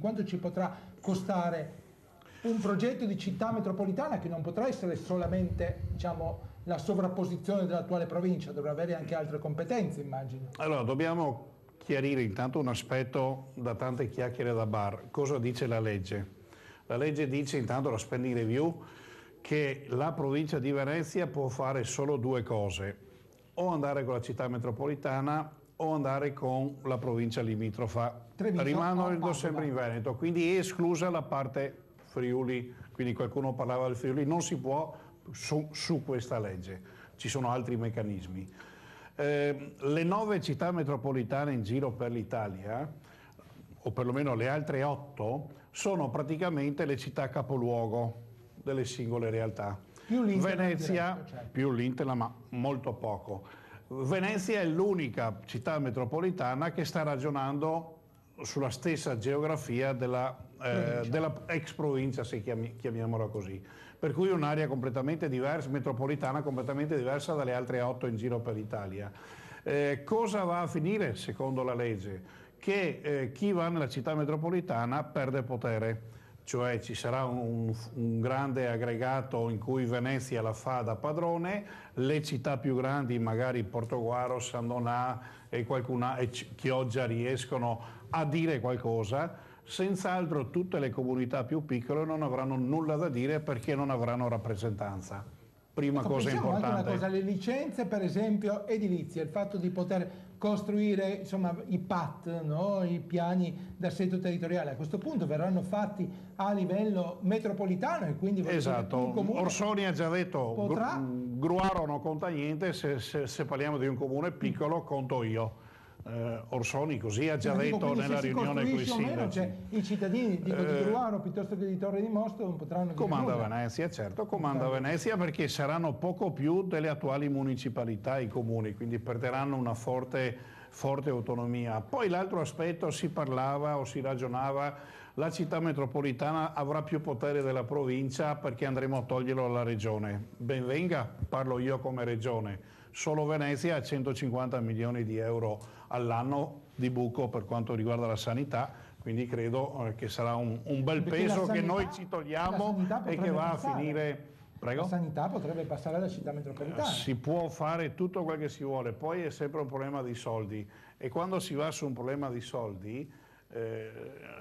quanto ci potrà costare un progetto di città metropolitana, che non potrà essere solamente, diciamo, la sovrapposizione dell'attuale provincia, dovrà avere anche altre competenze, immagino. Allora, dobbiamo chiarire intanto un aspetto da tante chiacchiere da bar. Cosa dice la legge? La legge dice, intanto, la spending review, che la provincia di Venezia può fare solo due cose: o andare con la città metropolitana o andare con la provincia limitrofa. Rimanendo sempre in Veneto, quindi è esclusa la parte Friuli, quindi qualcuno parlava del Friuli, non si può su questa legge, ci sono altri meccanismi. Le 9 città metropolitane in giro per l'Italia, o perlomeno le altre 8, sono praticamente le città capoluogo delle singole realtà. Più Venezia, diretto, certo. più l'Interland, ma molto poco. Venezia è l'unica città metropolitana che sta ragionando sulla stessa geografia della ex provincia, se chiamiamola così, per cui un'area completamente diversa, metropolitana completamente diversa dalle altre 8 in giro per l'Italia. Cosa va a finire secondo la legge? Che chi va nella città metropolitana perde potere, cioè ci sarà un grande aggregato in cui Venezia la fa da padrone, le città più grandi, magari Portogruaro, San Donà e Chioggia, riescono a dire qualcosa. Senz'altro tutte le comunità più piccole non avranno nulla da dire perché non avranno rappresentanza. Prima cosa importante. Anche una cosa, le licenze per esempio edilizie, il fatto di poter costruire, insomma, i PAT, no? I piani d'assetto territoriale, a questo punto verranno fatti a livello metropolitano e quindi esatto. Orsoni ha già detto, Gruaro non conta niente, se parliamo di un comune piccolo conto io. Orsoni così ha già detto nella riunione con i sindaci. Cioè, i cittadini di Gruaro piuttosto che di Torre di Mosto non potranno dire comanda nulla. Venezia, certo, comanda Venezia, perché saranno poco più delle attuali municipalità i comuni, quindi perderanno una forte autonomia. Poi l'altro aspetto, si parlava o si ragionava, la città metropolitana avrà più potere della provincia perché andremo a toglierlo alla regione. Ben venga, parlo io come regione. Solo Venezia ha 150 milioni di euro all'anno di buco per quanto riguarda la sanità, quindi credo che sarà un bel peso che noi ci togliamo e che va a finire. Prego? La sanità potrebbe passare alla città metropolitana. Si può fare tutto quel che si vuole, poi è sempre un problema di soldi, e quando si va su un problema di soldi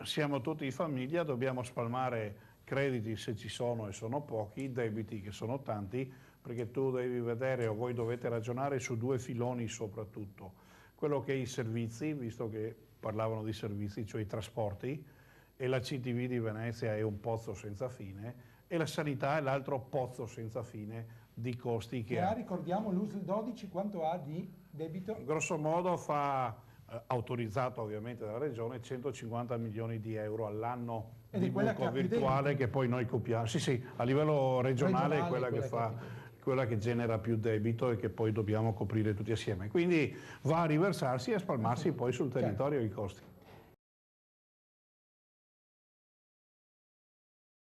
siamo tutti in famiglia, dobbiamo spalmare crediti se ci sono e sono pochi, debiti che sono tanti, perché tu devi vedere, o voi dovete ragionare su due filoni soprattutto: quello che è i servizi, visto che parlavano di servizi, cioè i trasporti, e la CTV di Venezia è un pozzo senza fine, e la sanità è l'altro pozzo senza fine di costi che ha. Ricordiamo l'USL 12 quanto ha di debito? Grosso modo fa, autorizzato ovviamente dalla regione, 150 milioni di euro all'anno di buco virtuale che poi noi copiamo. Sì, a livello regionale è quella che genera più debito e che poi dobbiamo coprire tutti assieme. Quindi va a riversarsi e a spalmarsi poi sul territorio i costi.